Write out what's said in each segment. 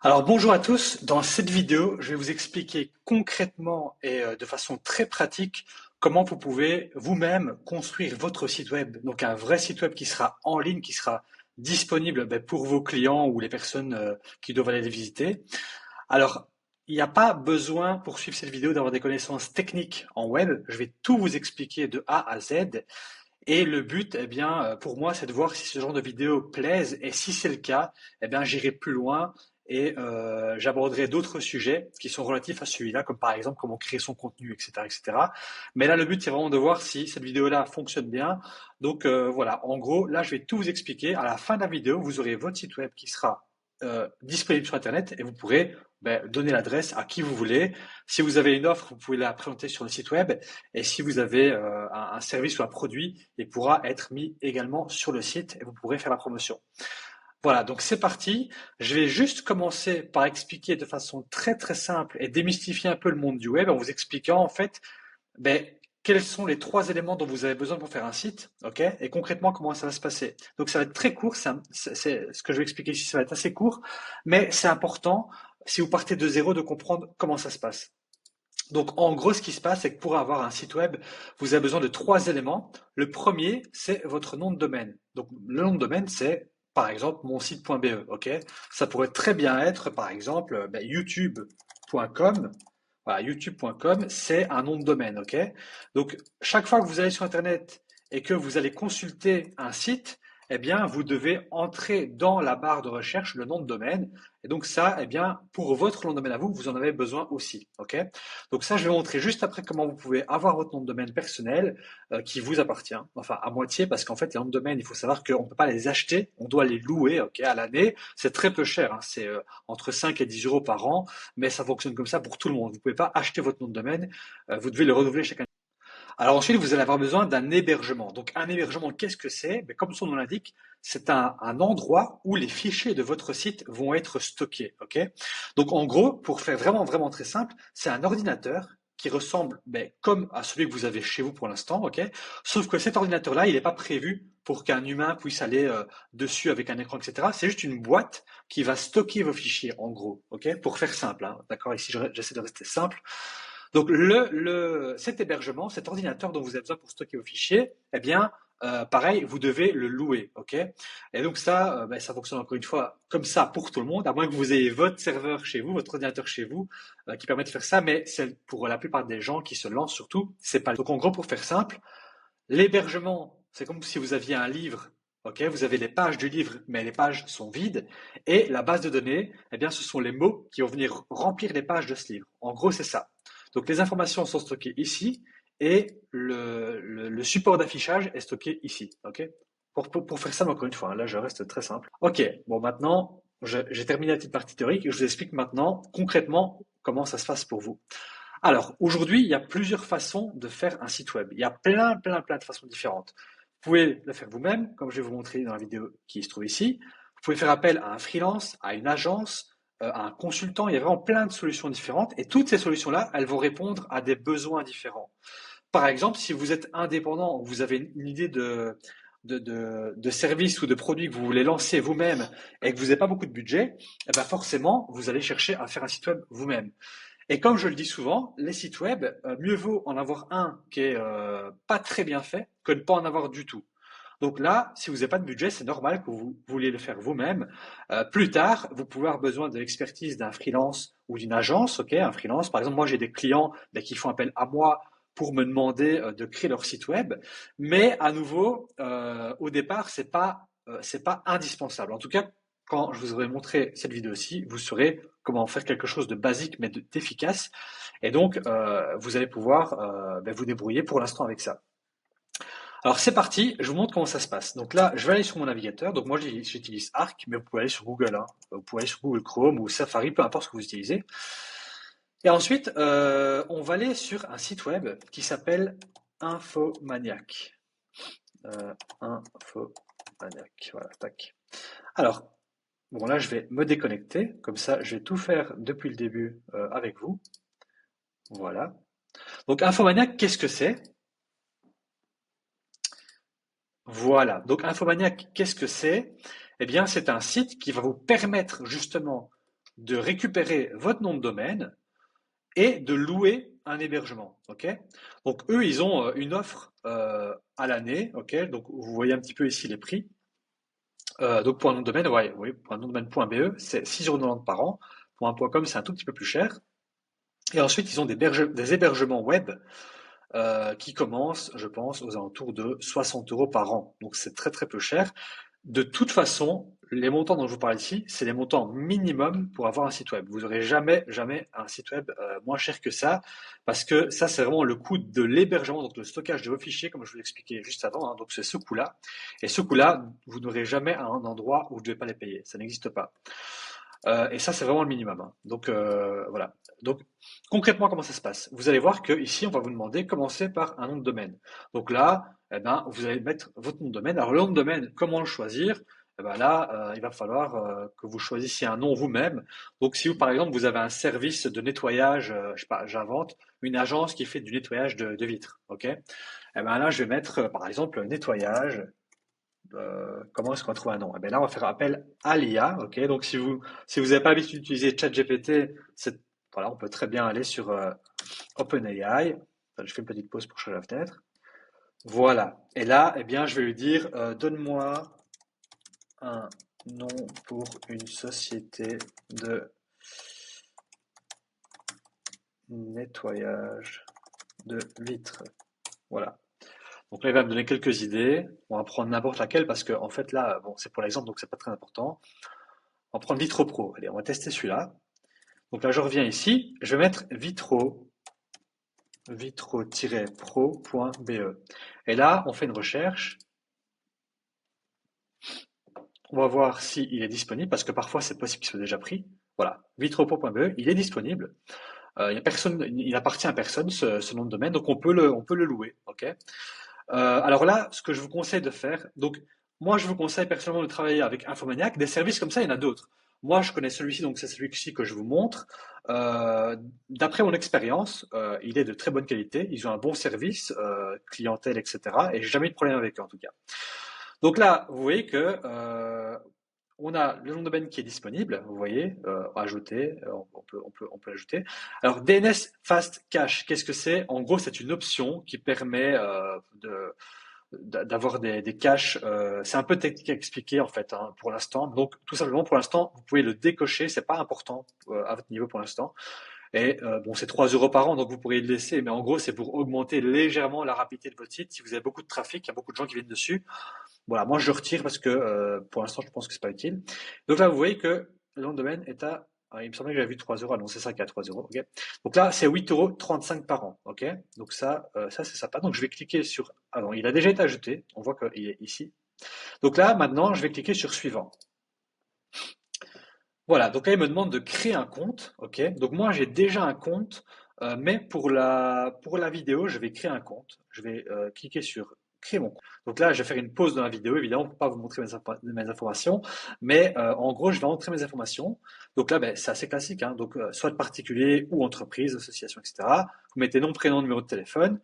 Alors bonjour à tous, dans cette vidéo, je vais vous expliquer concrètement et de façon très pratique comment vous pouvez vous-même construire votre site web. Donc un vrai site web qui sera en ligne, qui sera disponible pour vos clients ou les personnes qui doivent aller les visiter. Alors, il n'y a pas besoin pour suivre cette vidéo d'avoir des connaissances techniques en web. Je vais tout vous expliquer de A à Z. Et le but, pour moi, c'est de voir si ce genre de vidéo plaise. Et si c'est le cas, j'irai plus loin et j'aborderai d'autres sujets qui sont relatifs à celui-là, comme par exemple comment créer son contenu, etc., etc. Mais là, le but, c'est vraiment de voir si cette vidéo-là fonctionne bien. Donc voilà, en gros, là, je vais tout vous expliquer. À la fin de la vidéo, vous aurez votre site web qui sera disponible sur Internet et vous pourrez donner l'adresse à qui vous voulez. Si vous avez une offre, vous pouvez la présenter sur le site web. Et si vous avez un service ou un produit, il pourra être mis également sur le site et vous pourrez faire la promotion. Voilà, donc c'est parti. Je vais juste commencer par expliquer de façon très très simple et démystifier un peu le monde du web en vous expliquant en fait ben, quels sont les trois éléments dont vous avez besoin pour faire un site, ok? Et concrètement comment ça va se passer. Donc ça va être très court, c'est ce que je vais expliquer ici, ça va être assez court, mais c'est important si vous partez de zéro de comprendre comment ça se passe. Donc, en gros, ce qui se passe, c'est que pour avoir un site web, vous avez besoin de trois éléments. Le premier, c'est votre nom de domaine. Donc, le nom de domaine, c'est, par exemple, monsite.be, ok? Ça pourrait très bien être, par exemple, youtube.com. Voilà, youtube.com, c'est un nom de domaine, ok? Donc, chaque fois que vous allez sur Internet et que vous allez consulter un site, vous devez entrer dans la barre de recherche le nom de domaine. Et donc ça, pour votre nom de domaine à vous, vous en avez besoin aussi, ok? Donc ça, je vais vous montrer juste après comment vous pouvez avoir votre nom de domaine personnel qui vous appartient, enfin à moitié, parce qu'en fait, les noms de domaine, il faut savoir qu'on ne peut pas les acheter, on doit les louer, ok, à l'année. C'est très peu cher, hein, c'est entre 5 et 10 euros par an, mais ça fonctionne comme ça pour tout le monde. Vous ne pouvez pas acheter votre nom de domaine, vous devez le renouveler chaque année. Alors ensuite, vous allez avoir besoin d'un hébergement. Donc un hébergement, qu'est-ce que c'est? Comme son nom l'indique, c'est un endroit où les fichiers de votre site vont être stockés. Ok. Donc en gros, pour faire vraiment vraiment très simple, c'est un ordinateur qui ressemble comme à celui que vous avez chez vous pour l'instant. Ok. Sauf que cet ordinateur-là, il n'est pas prévu pour qu'un humain puisse aller dessus avec un écran, etc. C'est juste une boîte qui va stocker vos fichiers, en gros. Ok. Pour faire simple, hein. D'accord. Ici, j'essaie de rester simple. Donc cet hébergement, cet ordinateur dont vous avez besoin pour stocker vos fichiers, pareil, vous devez le louer, ok? Et donc ça, ça fonctionne encore une fois comme ça pour tout le monde, à moins que vous ayez votre serveur chez vous, votre ordinateur chez vous, qui permet de faire ça, mais c'est pour la plupart des gens qui se lancent surtout, c'est pas le cas. Donc en gros, pour faire simple, l'hébergement, c'est comme si vous aviez un livre. Ok, vous avez les pages du livre, mais les pages sont vides. Et la base de données, ce sont les mots qui vont venir remplir les pages de ce livre. En gros, c'est ça. Donc, les informations sont stockées ici et le support d'affichage est stocké ici. Ok, pour faire ça, encore une fois, hein, là, je reste très simple. Ok, bon, maintenant, j'ai terminé la petite partie théorique et je vous explique maintenant concrètement comment ça se passe pour vous. Alors, aujourd'hui, il y a plusieurs façons de faire un site web. Il y a plein, plein, plein de façons différentes. Vous pouvez le faire vous-même, comme je vais vous montrer dans la vidéo qui se trouve ici. Vous pouvez faire appel à un freelance, à une agence, à un consultant. Il y a vraiment plein de solutions différentes. Et toutes ces solutions-là, elles vont répondre à des besoins différents. Par exemple, si vous êtes indépendant, vous avez une idée de service ou de produit que vous voulez lancer vous-même et que vous n'avez pas beaucoup de budget, forcément, vous allez chercher à faire un site web vous-même. Et comme je le dis souvent, les sites web, mieux vaut en avoir un qui est pas très bien fait que ne pas en avoir du tout. Donc là, si vous n'avez pas de budget, c'est normal que vous vouliez le faire vous-même. Plus tard, vous pouvez avoir besoin de l'expertise d'un freelance ou d'une agence, ok, un freelance. Par exemple, moi j'ai des clients qui font appel à moi pour me demander de créer leur site web, mais à nouveau, au départ, c'est pas indispensable. En tout cas, quand je vous aurai montré cette vidéo-ci, vous saurez comment faire quelque chose de basique mais d'efficace, et donc vous allez pouvoir vous débrouiller pour l'instant avec ça. Alors c'est parti, je vous montre comment ça se passe. Donc là, je vais aller sur mon navigateur. Donc moi j'utilise Arc, mais vous pouvez aller sur Google, hein. Vous pouvez aller sur Google Chrome ou Safari, peu importe ce que vous utilisez. Et ensuite, on va aller sur un site web qui s'appelle Infomaniac. Infomaniac, voilà, tac. Alors, bon là je vais me déconnecter, comme ça je vais tout faire depuis le début avec vous. Voilà. Donc Infomaniac, qu'est-ce que c'est? Voilà. Donc Infomaniac, qu'est-ce que c'est? Eh bien, c'est un site qui va vous permettre justement de récupérer votre nom de domaine et de louer un hébergement. Ok. Donc eux, ils ont une offre à l'année. Ok. Donc vous voyez un petit peu ici les prix. Donc pour un nom de domaine, ouais, oui, pour un nom de domaine.be, c'est 6,90 € par an. Pour un .com, c'est un tout petit peu plus cher. Et ensuite, ils ont des hébergements web qui commencent, je pense, aux alentours de 60 € par an. Donc c'est très très peu cher. De toute façon, les montants dont je vous parle ici, c'est les montants minimum pour avoir un site web. Vous n'aurez jamais un site web moins cher que ça, parce que ça, c'est vraiment le coût de l'hébergement, donc le stockage de vos fichiers, comme je vous l'expliquais juste avant. Hein. Donc c'est ce coût-là. Et ce coût-là, vous n'aurez jamais un endroit où vous ne devez pas les payer. Ça n'existe pas. Et ça, c'est vraiment le minimum. Hein. Donc voilà. Donc concrètement, comment ça se passe? Vous allez voir que ici, on va vous demander commencer par un nom de domaine. Donc là, eh ben, vous allez mettre votre nom de domaine. Alors le nom de domaine, comment le choisir? Eh ben là, il va falloir que vous choisissiez un nom vous-même. Donc si vous, par exemple, vous avez un service de nettoyage, je sais pas, j'invente une agence qui fait du nettoyage de vitres, ok? Eh ben là, je vais mettre, par exemple, nettoyage. Comment est-ce qu'on va trouver un nom? Eh bien là, on va faire appel à l'IA. Ok, donc si vous n'avez pas l'habitude d'utiliser ChatGPT, voilà, on peut très bien aller sur OpenAI. Attends, je fais une petite pause pour changer la fenêtre. Voilà. Et là, eh bien, je vais lui dire donne-moi un nom pour une société de nettoyage de vitres. Voilà. Donc là, il va me donner quelques idées. On va prendre n'importe laquelle parce que en fait là, bon, c'est pour l'exemple, donc c'est pas très important. On va prendre VitroPro. Allez, on va tester celui-là. Donc là, je reviens ici. Je vais mettre vitro-pro.be. Et là, on fait une recherche. On va voir s'il est disponible, parce que parfois, c'est possible qu'il soit déjà pris. Voilà, vitropro.be, il est disponible. Il appartient à personne, ce nom de domaine, donc on peut le louer. Okay. Alors là, ce que je vous conseille de faire, donc moi je vous conseille personnellement de travailler avec Infomaniac. Des services comme ça, il y en a d'autres. Moi, je connais celui-ci, donc c'est celui-ci que je vous montre. D'après mon expérience, il est de très bonne qualité. Ils ont un bon service, clientèle, etc. Et j'ai jamais eu de problème avec eux en tout cas. Donc là, vous voyez que on a le nom de domaine qui est disponible, vous voyez, ajouter, on peut l'ajouter. Alors DNS Fast Cache, qu'est-ce que c'est? En gros, c'est une option qui permet d'avoir des caches. C'est un peu technique à expliquer en fait hein, pour l'instant. Donc tout simplement pour l'instant, vous pouvez le décocher, c'est pas important à votre niveau pour l'instant. Et bon, c'est 3 € par an, donc vous pourriez le laisser, mais en gros, c'est pour augmenter légèrement la rapidité de votre site. Si vous avez beaucoup de trafic, il y a beaucoup de gens qui viennent dessus. Voilà, moi je le retire parce que pour l'instant, je pense que c'est pas utile. Donc là, vous voyez que le nom de domaine est à. Il me semblait que j'avais vu 3 €. Ah non, c'est ça qui est à 3 €. Ok. Donc là, c'est 8,35 € par an. Ok. Donc ça c'est sympa. Donc je vais cliquer sur. Ah non, il a déjà été ajouté. On voit qu'il est ici. Donc là, maintenant, je vais cliquer sur suivant. Voilà, donc là, il me demande de créer un compte. Ok, donc moi, j'ai déjà un compte, mais pour la vidéo, je vais créer un compte. Je vais cliquer sur créer mon compte. Donc là, je vais faire une pause dans la vidéo, évidemment, pour pas vous montrer mes informations, mais en gros, je vais entrer mes informations. Donc là, ben, c'est assez classique, hein, donc soit de particulier ou entreprise, association, etc. Vous mettez nom, prénom, numéro de téléphone,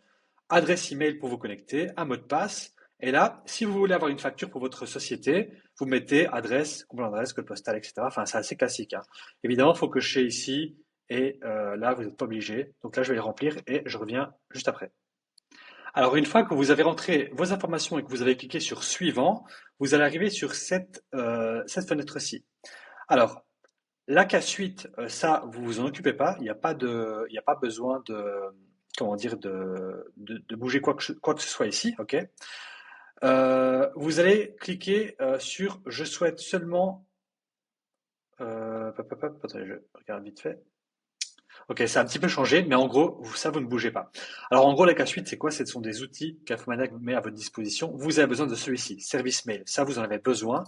adresse email pour vous connecter, un mot de passe. Et là, si vous voulez avoir une facture pour votre société, vous mettez adresse, complément d'adresse, code postal, etc. Enfin, c'est assez classique. Hein. Évidemment, il faut cocher ici et là, vous n'êtes pas obligé. Donc là, je vais les remplir et je reviens juste après. Alors, une fois que vous avez rentré vos informations et que vous avez cliqué sur suivant, vous allez arriver sur cette fenêtre-ci. Alors, la cas suite, ça, vous vous en occupez pas. Il n'y a pas besoin comment dire, de bouger quoi que ce soit ici, ok? Vous allez cliquer sur je souhaite seulement. Attendez, je regarde vite fait. Ok, ça a un petit peu changé, mais en gros, ça, vous ne bougez pas. Alors, en gros, la suite, c'est quoi? Ce sont des outils qu'Infomaniac met à votre disposition. Vous avez besoin de celui-ci, service mail. Ça, vous en avez besoin.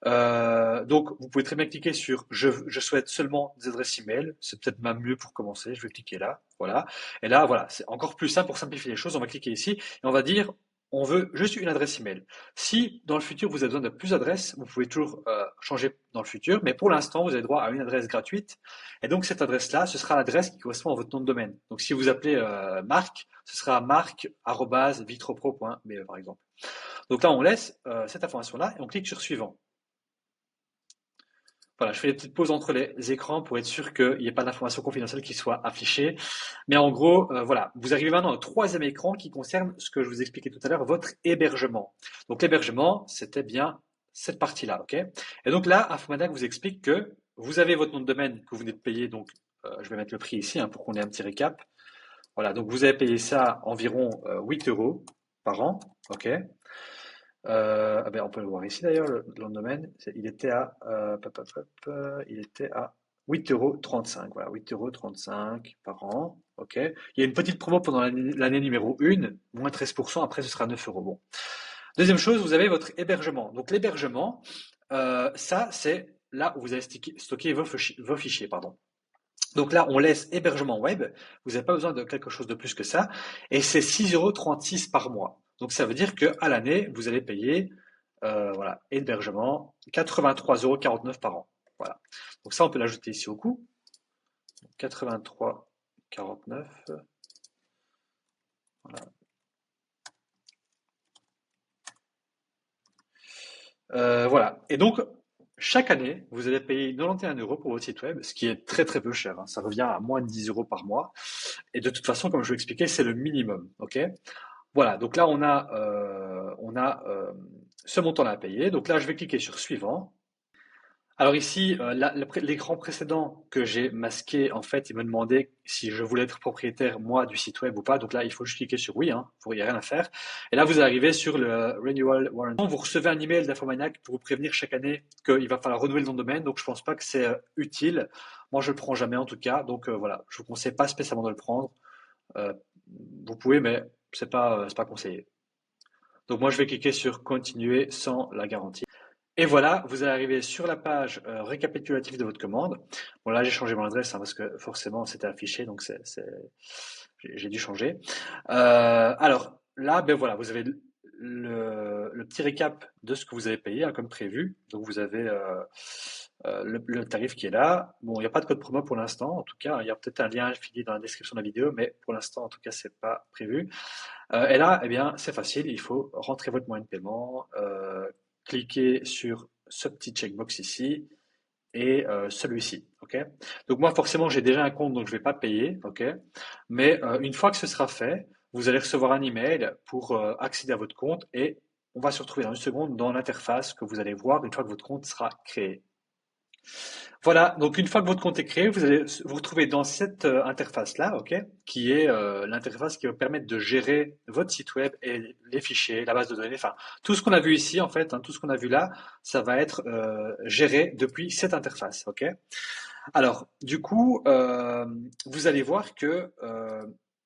Donc, vous pouvez très bien cliquer sur je souhaite seulement des adresses email. C'est peut-être même mieux pour commencer. Je vais cliquer là. Voilà. Et là, voilà, c'est encore plus simple pour simplifier les choses. On va cliquer ici et on va dire on veut juste une adresse email. Si dans le futur vous avez besoin de plus d'adresses, vous pouvez toujours changer dans le futur, mais pour l'instant vous avez droit à une adresse gratuite. Et donc cette adresse-là, ce sera l'adresse qui correspond à votre nom de domaine. Donc si vous appelez Marc, ce sera marc@vitropro.be par exemple. Donc là on laisse cette information-là et on clique sur suivant. Voilà, je fais des petites pauses entre les écrans pour être sûr qu'il n'y ait pas d'informations confidentielles qui soient affichées. Mais en gros, voilà, vous arrivez maintenant au troisième écran qui concerne ce que je vous expliquais tout à l'heure, votre hébergement. Donc l'hébergement, c'était bien cette partie-là, ok? Et donc là, Informatica vous explique que vous avez votre nom de domaine que vous venez de payer, donc je vais mettre le prix ici pour qu'on ait un petit récap. Voilà, donc vous avez payé ça environ 8 euros par an, ok? Ah ben, on peut le voir ici d'ailleurs, le nom de domaine, il était à, il était à 8,35 €. Voilà, 8,35 € par an. Ok. Il y a une petite promo pendant l'année numéro 1, moins 13%, après ce sera 9 €. Bon. Deuxième chose, vous avez votre hébergement. Donc l'hébergement, ça c'est là où vous allez stocker vos fichiers, pardon. Donc là, on laisse hébergement web. Vous n'avez pas besoin de quelque chose de plus que ça. Et c'est 6,36 € par mois. Donc ça veut dire qu'à l'année, vous allez payer voilà, hébergement 83,49 € par an. Voilà. Donc ça, on peut l'ajouter ici au coût. 83,49 €. Voilà. Voilà. Et donc, chaque année, vous allez payer 91 € pour votre site web, ce qui est très très peu cher, hein. Ça revient à moins de 10 € par mois. Et de toute façon, comme je vous l'expliquais, c'est le minimum. Ok. Voilà, donc là on a ce montant-là à payer. Donc là, je vais cliquer sur suivant. Alors ici, l'écran précédent que j'ai masqué, en fait, il me demandait si je voulais être propriétaire, moi, du site web ou pas. Donc là, il faut juste cliquer sur oui, hein, il n'y a rien à faire. Et là, vous arrivez sur le Renewal Warranty. Vous recevez un email d'Infomaniac pour vous prévenir chaque année qu'il va falloir renouveler le nom de domaine. Donc je pense pas que c'est utile. Moi, je le prends jamais en tout cas. Donc voilà, je vous conseille pas spécialement de le prendre. Euh, Vous pouvez, mais c'est pas conseillé. Donc moi, je vais cliquer sur continuer sans la garantie. Et voilà, vous allez arriver sur la page récapitulative de votre commande. Bon là, j'ai changé mon adresse parce que forcément c'était affiché, donc j'ai dû changer. Alors là, ben voilà, vous avez le petit récap de ce que vous avez payé, hein, comme prévu. Donc vous avez le tarif qui est là. Bon, il n'y a pas de code promo pour l'instant, en tout cas. Il y a peut-être un lien affilié dans la description de la vidéo, mais pour l'instant, en tout cas, c'est pas prévu. Et là, eh bien, c'est facile. Il faut rentrer votre moyen de paiement, cliquer sur ce petit checkbox ici et celui-ci. Ok. Donc moi, forcément, j'ai déjà un compte, donc je ne vais pas payer. Ok. Mais une fois que ce sera fait, vous allez recevoir un email pour accéder à votre compte et on va se retrouver dans une seconde dans l'interface que vous allez voir une fois que votre compte sera créé. Voilà, donc une fois que votre compte est créé, vous allez vous retrouver dans cette interface-là, ok, qui est l'interface qui va permettre de gérer votre site web et les fichiers, la base de données, enfin tout ce qu'on a vu ici en fait, hein, tout ce qu'on a vu là, ça va être géré depuis cette interface, ok. Alors du coup, vous allez voir que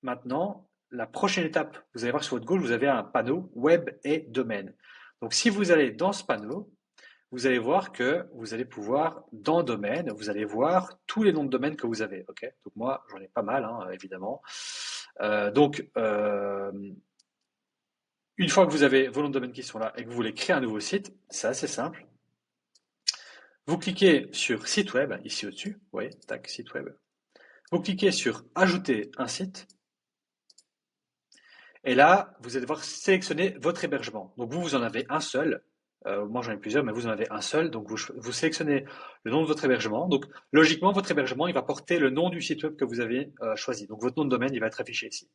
maintenant, la prochaine étape, vous allez voir sur votre gauche, vous avez un panneau web et domaine. Donc si vous allez dans ce panneau, vous allez voir que vous allez pouvoir, dans domaine, vous allez voir tous les noms de domaine que vous avez. Ok. Donc moi, j'en ai pas mal, hein, évidemment. Donc, une fois que vous avez vos noms de domaine qui sont là et que vous voulez créer un nouveau site, c'est assez simple. Vous cliquez sur site web, ici au-dessus. Vous voyez, tac, site web. Vous cliquez sur ajouter un site. Et là, vous allez devoir sélectionner votre hébergement. Donc vous en avez un seul. Moi j'en ai plusieurs, mais vous en avez un seul. Donc vous sélectionnez le nom de votre hébergement. Donc logiquement, votre hébergement, il va porter le nom du site web que vous avez choisi. Donc votre nom de domaine, il va être affiché ici.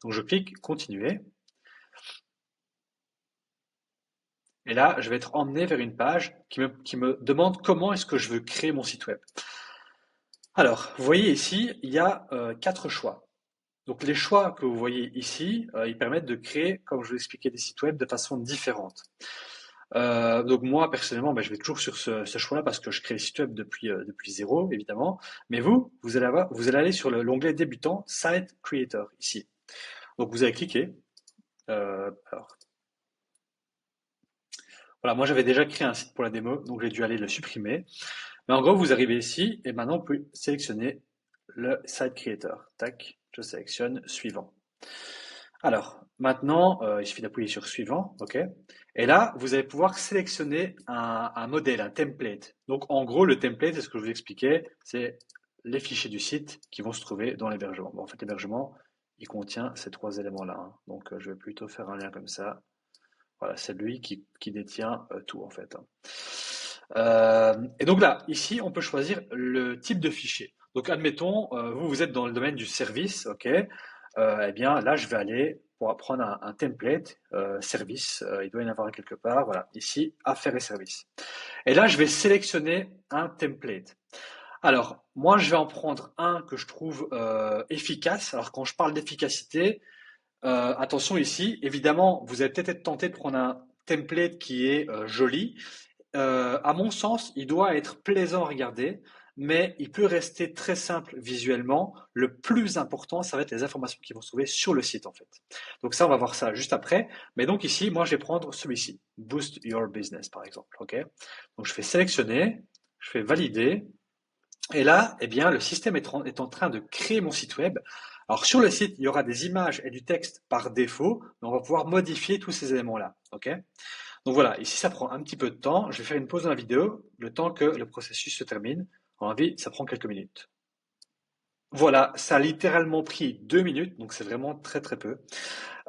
Donc je clique continuer. Et là, je vais être emmené vers une page qui me demande comment est-ce que je veux créer mon site web. Alors, vous voyez ici, il y a 4 choix. Donc les choix que vous voyez ici, ils permettent de créer, comme je vous l'expliquais, des sites web de façon différente. Donc moi personnellement, je vais toujours sur ce choix-là parce que je crée le site web depuis zéro, évidemment. Mais vous allez aller sur l'onglet débutant, Site Creator, ici. Donc vous allez cliquer. Alors, voilà, moi j'avais déjà créé un site pour la démo, donc j'ai dû aller le supprimer. Mais en gros, vous arrivez ici et maintenant vous pouvez sélectionner le Site Creator. Tac, je sélectionne suivant. Alors, maintenant, il suffit d'appuyer sur suivant, ok. Et là, vous allez pouvoir sélectionner un modèle, un template. Donc, en gros, le template, c'est ce que je vous expliquais, c'est les fichiers du site qui vont se trouver dans l'hébergement. Bon, en fait, l'hébergement, il contient ces 3 éléments-là, hein. Donc, je vais plutôt faire un lien comme ça. Voilà, c'est lui qui détient tout, en fait, hein. Et donc là, ici, on peut choisir le type de fichier. Donc, admettons, vous êtes dans le domaine du service, ok? Eh bien, là, je vais aller pour prendre un template service. Il doit y en avoir quelque part. Voilà, ici, affaires et services. Et là, je vais sélectionner un template. Alors, moi, je vais en prendre un que je trouve efficace. Alors, quand je parle d'efficacité, attention ici, évidemment, vous allez peut-être être tenté de prendre un template qui est joli. À mon sens, il doit être plaisant à regarder, mais il peut rester très simple visuellement. Le plus important, ça va être les informations qui vont se trouver sur le site, en fait. Donc ça, on va voir ça juste après. Mais donc ici, moi, je vais prendre celui-ci, Boost Your Business, par exemple. Ok. Donc je fais sélectionner, je fais valider, et là, eh bien, le système est en train de créer mon site web. Alors sur le site, il y aura des images et du texte par défaut, mais on va pouvoir modifier tous ces éléments-là. Ok. Donc voilà, ici ça prend un petit peu de temps. Je vais faire une pause dans la vidéo, le temps que le processus se termine. En envie, ça prend quelques minutes. Voilà, ça a littéralement pris 2 minutes, donc c'est vraiment très très peu.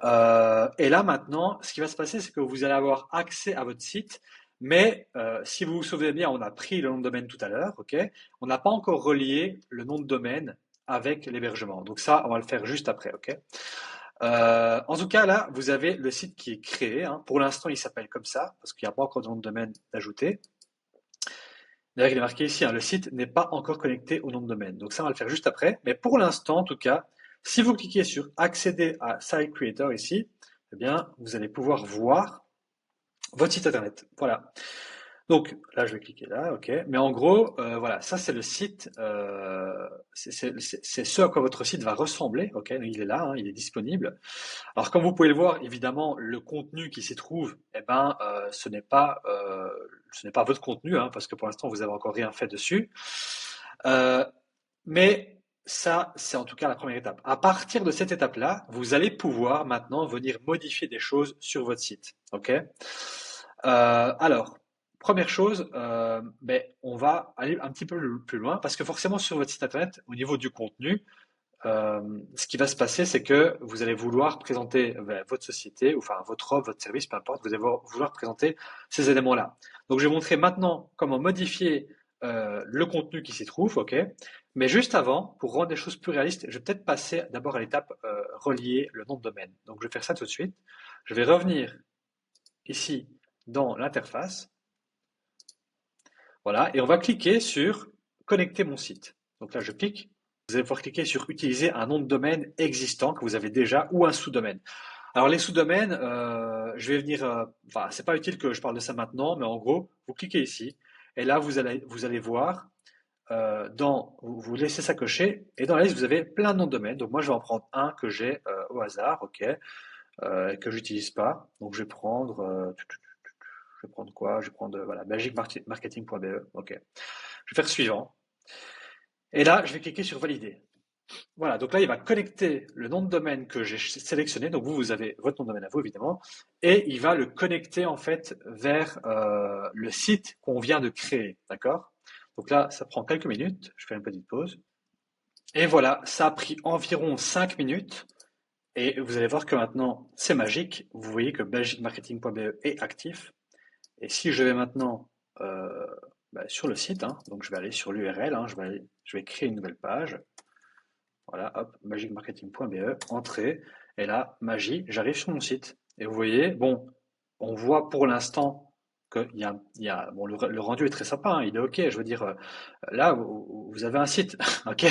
Et là maintenant, ce qui va se passer, c'est que vous allez avoir accès à votre site, mais si vous vous souvenez bien, on a pris le nom de domaine tout à l'heure, ok? On n'a pas encore relié le nom de domaine avec l'hébergement. Donc ça, on va le faire juste après, ok? En tout cas, là, vous avez le site qui est créé, hein. Pour l'instant, il s'appelle comme ça, parce qu'il n'y a pas encore de nom de domaine d'ajouter. D'ailleurs, il est marqué ici, hein, le site n'est pas encore connecté au nom de domaine. Donc ça, on va le faire juste après. Mais pour l'instant, en tout cas, si vous cliquez sur accéder à Site Creator ici, eh bien, vous allez pouvoir voir votre site internet. Voilà. Donc là, je vais cliquer là, ok. Mais en gros, voilà, ça c'est le site, c'est ce à quoi votre site va ressembler, ok. Il est là, hein, il est disponible. Alors comme vous pouvez le voir, évidemment, le contenu qui s'y trouve, eh ben, ce n'est pas votre contenu, hein, parce que pour l'instant vous avez encore rien fait dessus. Euh, mais ça, c'est en tout cas la première étape. À partir de cette étape-là, vous allez pouvoir maintenant venir modifier des choses sur votre site, ok. Alors, première chose, ben, on va aller un petit peu plus loin parce que forcément sur votre site internet, au niveau du contenu, ce qui va se passer, c'est que vous allez vouloir présenter votre société, ou enfin votre offre, votre service, peu importe, vous allez vouloir présenter ces éléments-là. Donc je vais vous montrer maintenant comment modifier le contenu qui s'y trouve, ok? Mais juste avant, pour rendre les choses plus réalistes, je vais peut-être passer d'abord à l'étape relier le nom de domaine. Donc je vais faire ça tout de suite. Je vais revenir ici dans l'interface, voilà, et on va cliquer sur connecter mon site. Donc là, je clique. Vous allez pouvoir cliquer sur utiliser un nom de domaine existant que vous avez déjà ou un sous-domaine. Alors les sous-domaines, je vais venir, enfin c'est pas utile que je parle de ça maintenant, mais en gros, vous cliquez ici et là vous allez voir vous laissez ça cocher et dans la liste vous avez plein de noms de domaine. Donc moi je vais en prendre un que j'ai au hasard, ok, que j'utilise pas. Donc je vais prendre quoi? Je vais prendre voilà magicmarketing.be, ok. Je vais faire suivant et là je vais cliquer sur valider. Voilà, donc là, il va connecter le nom de domaine que j'ai sélectionné. Donc vous avez votre nom de domaine à vous, évidemment, et il va le connecter en fait vers le site qu'on vient de créer, d'accord? Donc là, ça prend quelques minutes. Je fais une petite pause. Et voilà, ça a pris environ 5 minutes. Et vous allez voir que maintenant, c'est magique. Vous voyez que belgicmarketing.be est actif. Et si je vais maintenant sur le site, hein, donc je vais aller sur l'URL, hein, je vais créer une nouvelle page. Voilà, hop, magicmarketing.be, entrée, et là, magie, j'arrive sur mon site. Et vous voyez, bon, on voit pour l'instant que bon, le rendu est très sympa, hein, il est OK. Je veux dire, là, vous avez un site, OK?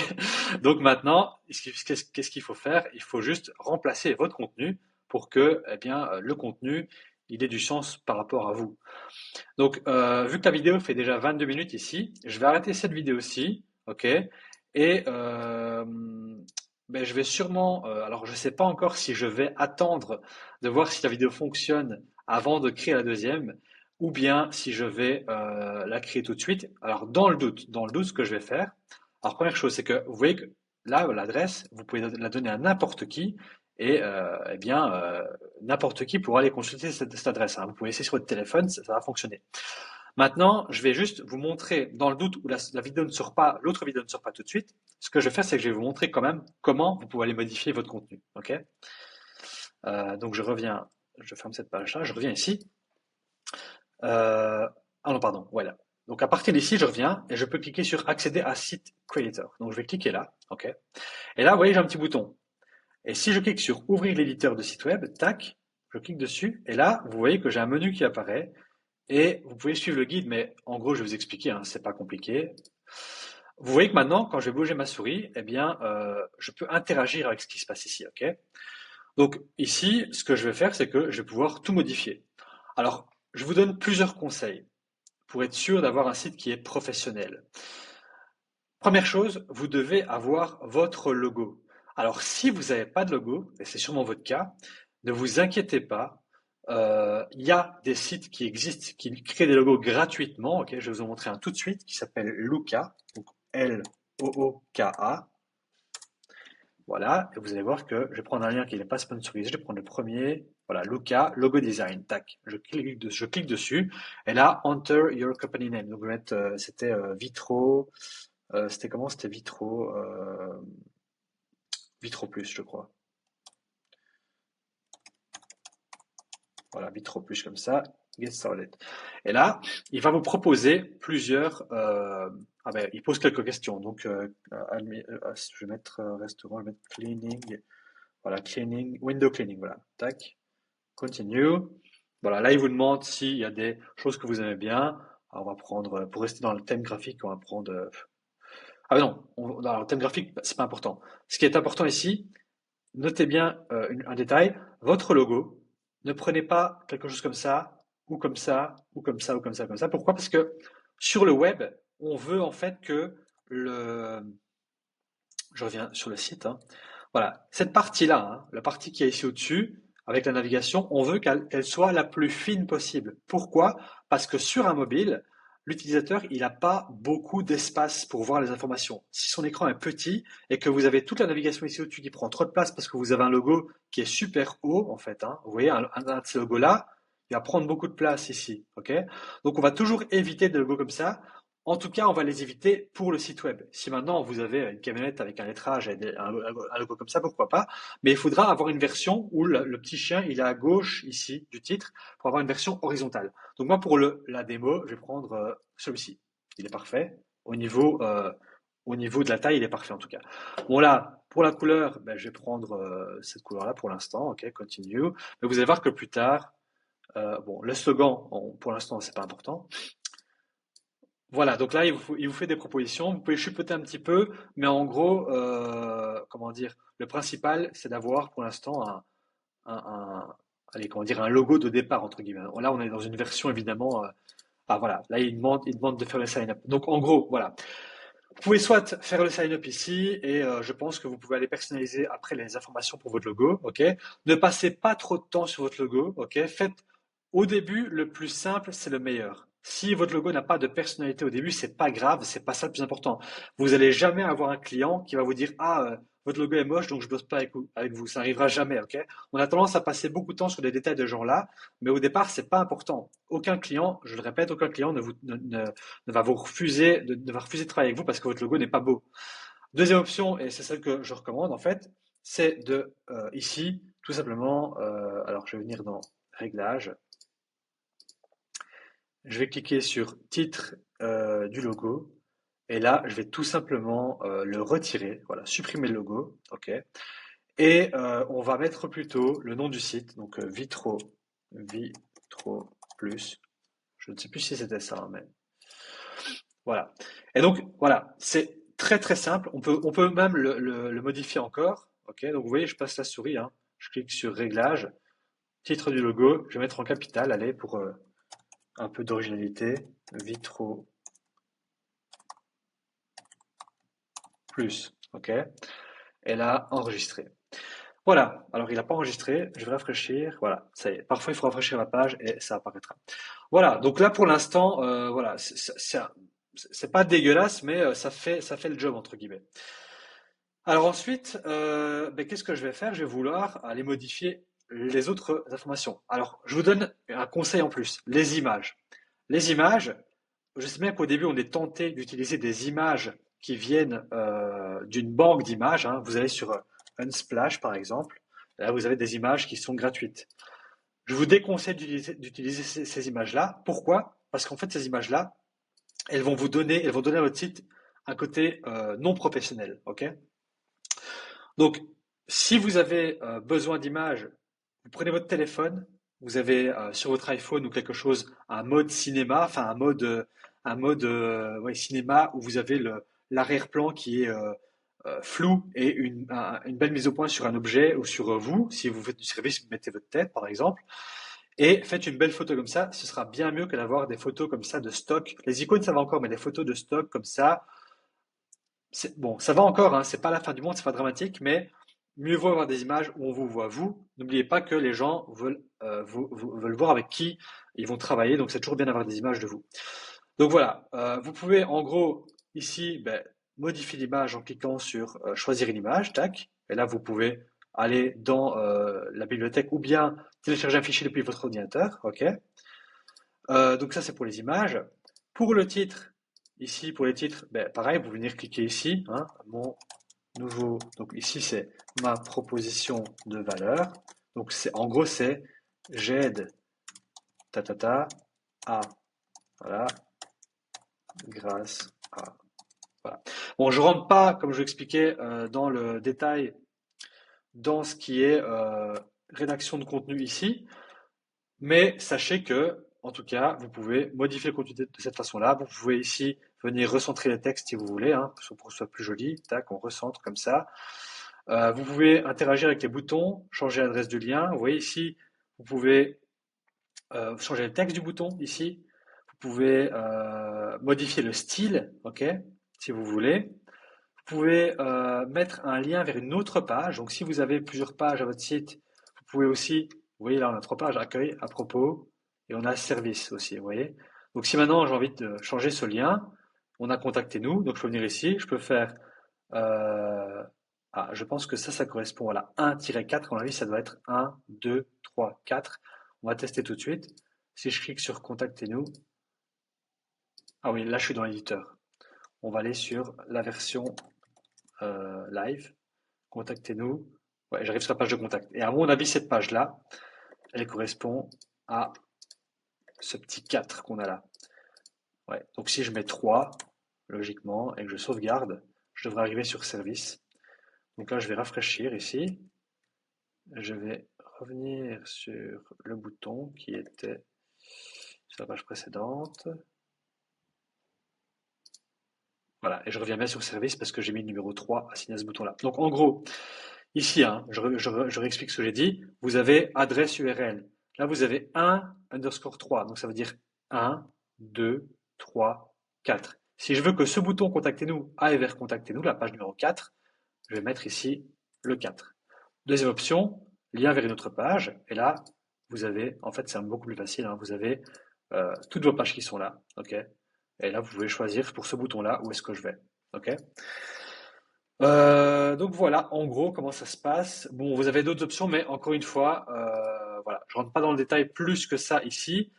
Donc maintenant, qu'est-ce qu'il faut faire? Il faut juste remplacer votre contenu pour que, eh bien, le contenu, il ait du sens par rapport à vous. Donc, vu que la vidéo fait déjà 22 minutes ici, je vais arrêter cette vidéo-ci, ok? Et ben, je vais sûrement, alors je sais pas encore si je vais attendre de voir si la vidéo fonctionne avant de créer la deuxième, ou bien si je vais la créer tout de suite. Alors dans le doute, ce que je vais faire, alors première chose, c'est que vous voyez que là, l'adresse, vous pouvez la donner à n'importe qui, et eh bien, n'importe qui pourra aller consulter cette adresse, hein. Vous pouvez essayer sur votre téléphone, ça va fonctionner. Maintenant, je vais juste vous montrer, dans le doute où la vidéo ne sort pas, l'autre vidéo ne sort pas tout de suite, ce que je vais faire, c'est que je vais vous montrer quand même comment vous pouvez aller modifier votre contenu. Ok. Donc je ferme cette page-là, je reviens ici. Ah non, pardon, voilà. Donc à partir d'ici, je reviens et je peux cliquer sur accéder à site creator. Donc je vais cliquer là, ok. Et là, vous voyez, j'ai un petit bouton. Et si je clique sur ouvrir l'éditeur de site web, tac, je clique dessus et là, vous voyez que j'ai un menu qui apparaît et vous pouvez suivre le guide, mais en gros, je vais vous expliquer, hein, c'est pas compliqué. Vous voyez que maintenant, quand je vais bouger ma souris, eh bien, je peux interagir avec ce qui se passe ici, ok? Donc ici, ce que je vais faire, c'est que je vais pouvoir tout modifier. Alors, je vous donne plusieurs conseils pour être sûr d'avoir un site qui est professionnel. Première chose, vous devez avoir votre logo. Alors, si vous n'avez pas de logo, et c'est sûrement votre cas, ne vous inquiétez pas. Il y a des sites qui existent, qui créent des logos gratuitement. Ok, je vais vous en montrer un tout de suite qui s'appelle Looka, donc Looka. Voilà, et vous allez voir que je vais prendre un lien qui n'est pas sponsorisé, je vais prendre le premier, voilà, Luca, logo design, tac, je clique dessus, et là, enter your company name, donc je vais mettre, c'était Vitro, c'était comment? C'était Vitro, Vitro Plus, je crois. Voilà, Vitro Plus comme ça, get started. Et là, il va vous proposer plusieurs, ah ben, il pose quelques questions, donc je vais mettre restaurant, je vais mettre cleaning, voilà, cleaning, window cleaning, voilà, tac. Continue. Voilà, là, il vous demande s'il y a des choses que vous aimez bien. Alors, on va prendre, pour rester dans le thème graphique, on va prendre. Ah, non, dans le thème graphique, c'est pas important. Ce qui est important ici, notez bien un détail. Votre logo, ne prenez pas quelque chose comme ça, ou comme ça, ou comme ça, ou comme ça, comme ça. Pourquoi? Parce que sur le web, on veut en fait que le. Je reviens sur le site, hein. Voilà, cette partie-là, hein, la partie qui est ici au-dessus, avec la navigation, on veut qu'elle soit la plus fine possible. Pourquoi? Parce que sur un mobile, l'utilisateur, il n'a pas beaucoup d'espace pour voir les informations. Si son écran est petit et que vous avez toute la navigation ici au-dessus qui prend trop de place parce que vous avez un logo qui est super haut, en fait, hein, vous voyez, un de ces logos-là, il va prendre beaucoup de place ici, ok? Donc on va toujours éviter des logos comme ça. En tout cas, on va les éviter pour le site web. Si maintenant vous avez une camionnette avec un lettrage et un logo comme ça, pourquoi pas. Mais il faudra avoir une version où le petit chien, il est à gauche ici du titre pour avoir une version horizontale. Donc moi, pour la démo, je vais prendre celui-ci. Il est parfait. Au niveau de la taille, il est parfait en tout cas. Bon là, pour la couleur, ben, je vais prendre cette couleur-là pour l'instant. Ok, continue. Mais vous allez voir que plus tard, bon, le slogan, pour l'instant, c'est pas important. Voilà, donc là, il vous fait des propositions. Vous pouvez chupoter un petit peu, mais en gros, comment dire, le principal, c'est d'avoir pour l'instant allez, comment dire, un logo de départ, entre guillemets. Là, on est dans une version, évidemment. Ah, voilà, là, il demande de faire le sign-up. Donc, en gros, voilà. Vous pouvez soit faire le sign-up ici, et je pense que vous pouvez aller personnaliser après les informations pour votre logo, ok? Ne passez pas trop de temps sur votre logo, ok? Faites au début, le plus simple, c'est le meilleur. Si votre logo n'a pas de personnalité au début, c'est pas grave, c'est pas ça le plus important. Vous allez jamais avoir un client qui va vous dire ah votre logo est moche donc je bosse pas avec vous. Ça n'arrivera jamais, ok? On a tendance à passer beaucoup de temps sur des détails de genre là, mais au départ c'est pas important. Aucun client, je le répète, aucun client ne va vous refuser ne va refuser de travailler avec vous parce que votre logo n'est pas beau. Deuxième option et c'est celle que je recommande en fait, c'est de ici tout simplement. Alors je vais venir dans réglages. Je vais cliquer sur titre du logo et là je vais tout simplement le retirer, voilà, supprimer le logo, ok. Et on va mettre plutôt le nom du site, donc Vitro Plus. Je ne sais plus si c'était ça, hein, mais voilà. Et donc voilà, c'est très très simple. On peut même le modifier encore, ok. Donc vous voyez, je passe la souris, hein. Je clique sur réglages, titre du logo, je vais mettre en capital, allez, pour un peu d'originalité, Vitro plus, ok. Et là, enregistrer. Voilà, alors il n'a pas enregistré, je vais rafraîchir, voilà, ça y est. Parfois il faut rafraîchir la page et ça apparaîtra. Voilà, donc là pour l'instant, voilà, c'est pas dégueulasse, mais ça fait le job entre guillemets. Alors ensuite, ben, qu'est-ce que je vais faire? Je vais vouloir aller modifier les autres informations. Alors, je vous donne un conseil en plus, les images. Les images, je sais bien qu'au début, on est tenté d'utiliser des images qui viennent d'une banque d'images, hein. Vous allez sur Unsplash, par exemple. Là, vous avez des images qui sont gratuites. Je vous déconseille d'utiliser ces images-là. Pourquoi? Parce qu'en fait, ces images-là, elles vont donner à votre site un côté non professionnel, ok? Donc, si vous avez besoin d'images, vous prenez votre téléphone, vous avez sur votre iPhone ou quelque chose un mode cinéma, enfin un mode ouais, cinéma où vous avez l'arrière-plan qui est flou et une belle mise au point sur un objet ou sur vous. Si vous faites du service, vous mettez votre tête par exemple et faites une belle photo comme ça. Ce sera bien mieux que d'avoir des photos comme ça de stock. Les icônes, ça va encore, mais des photos de stock comme ça, bon, ça va encore, hein, c'est pas la fin du monde, c'est pas dramatique, mais mieux vaut avoir des images où on vous voit vous. N'oubliez pas que les gens veulent, veulent voir avec qui ils vont travailler, donc c'est toujours bien d'avoir des images de vous. Donc voilà, vous pouvez en gros ici ben, modifier l'image en cliquant sur choisir une image, tac, et là vous pouvez aller dans la bibliothèque ou bien télécharger un fichier depuis votre ordinateur, ok. Donc ça c'est pour les images. Pour le titre, ici pour les titres, ben, pareil, vous venez cliquer ici, hein, mon nouveau. Donc ici c'est ma proposition de valeur. Donc c'est en gros c'est j'aide à voilà grâce à voilà. Bon, je rentre pas comme je l'expliquais dans le détail dans ce qui est rédaction de contenu ici. Mais sachez que, en tout cas, vous pouvez modifier le contenu de cette façon-là. Vous pouvez ici venir recentrer les textes si vous voulez, hein, pour que ce soit plus joli. Tac, on recentre comme ça. Vous pouvez interagir avec les boutons, changer l'adresse du lien. Vous voyez ici, vous pouvez changer le texte du bouton ici. Vous pouvez modifier le style, ok, si vous voulez. Vous pouvez mettre un lien vers une autre page. Donc, si vous avez plusieurs pages à votre site, vous pouvez aussi, vous voyez là, on a 3 pages, accueil, à propos, et on a service aussi, vous voyez. Donc, si maintenant j'ai envie de changer ce lien, on a contacté nous, donc je peux venir ici, je peux faire, euh, ah, je pense que ça correspond à la 1-4, à mon avis, ça doit être 1, 2, 3, 4. On va tester tout de suite. Si je clique sur contactez-nous, ah oui, là je suis dans l'éditeur. On va aller sur la version live. Contactez-nous. Ouais, j'arrive sur la page de contact. Et à mon avis, cette page-là, elle correspond à ce petit 4 qu'on a là. Ouais. Donc si je mets 3, logiquement, et que je sauvegarde, je devrais arriver sur service. Donc là, je vais rafraîchir ici. Je vais revenir sur le bouton qui était sur la page précédente. Voilà, et je reviens bien sur service parce que j'ai mis le numéro 3 assigné à ce bouton-là. Donc en gros, ici, hein, je réexplique ce que j'ai dit. Vous avez adresse URL. Là, vous avez 1_3. Donc, ça veut dire 1, 2, 3, 4. Si je veux que ce bouton Contactez-nous aille vers Contactez-nous, la page numéro 4, je vais mettre ici le 4. Deuxième option, lien vers une autre page. Et là, vous avez, en fait, c'est beaucoup plus facile. Hein, vous avez toutes vos pages qui sont là. Ok. Et là, vous pouvez choisir pour ce bouton-là où est-ce que je vais. Ok. Donc voilà, en gros, comment ça se passe. Bon, vous avez d'autres options, mais encore une fois, voilà, je rentre pas dans le détail plus que ça ici.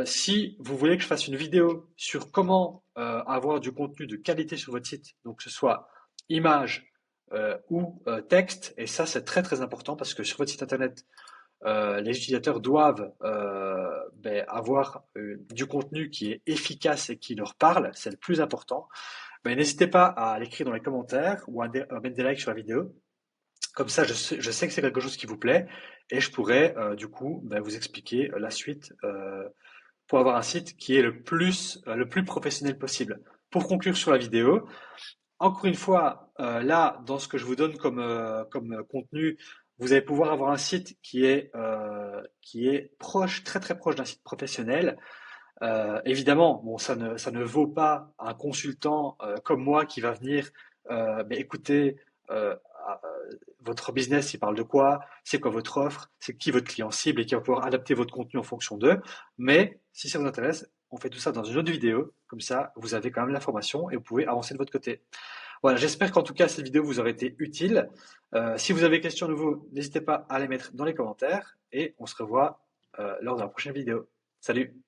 Si vous voulez que je fasse une vidéo sur comment avoir du contenu de qualité sur votre site, donc que ce soit image ou texte, et ça c'est très très important parce que sur votre site internet, les utilisateurs doivent avoir du contenu qui est efficace et qui leur parle, c'est le plus important. Ben, n'hésitez pas à l'écrire dans les commentaires ou à mettre des likes sur la vidéo. Comme ça, je sais que c'est quelque chose qui vous plaît et je pourrais du coup vous expliquer la suite pour avoir un site qui est le plus professionnel possible. Pour conclure sur la vidéo, encore une fois, là, dans ce que je vous donne comme contenu, vous allez pouvoir avoir un site qui est proche, très très proche d'un site professionnel. Évidemment, bon, ça ne vaut pas un consultant comme moi qui va venir écouter votre business, il parle de quoi, c'est quoi votre offre, c'est qui votre client cible et qui va pouvoir adapter votre contenu en fonction d'eux. Mais si ça vous intéresse, on fait tout ça dans une autre vidéo. Comme ça, vous avez quand même l'information et vous pouvez avancer de votre côté. Voilà, j'espère qu'en tout cas, cette vidéo vous aurait été utile. Si vous avez des questions à nouveau, n'hésitez pas à les mettre dans les commentaires et on se revoit lors de la prochaine vidéo. Salut!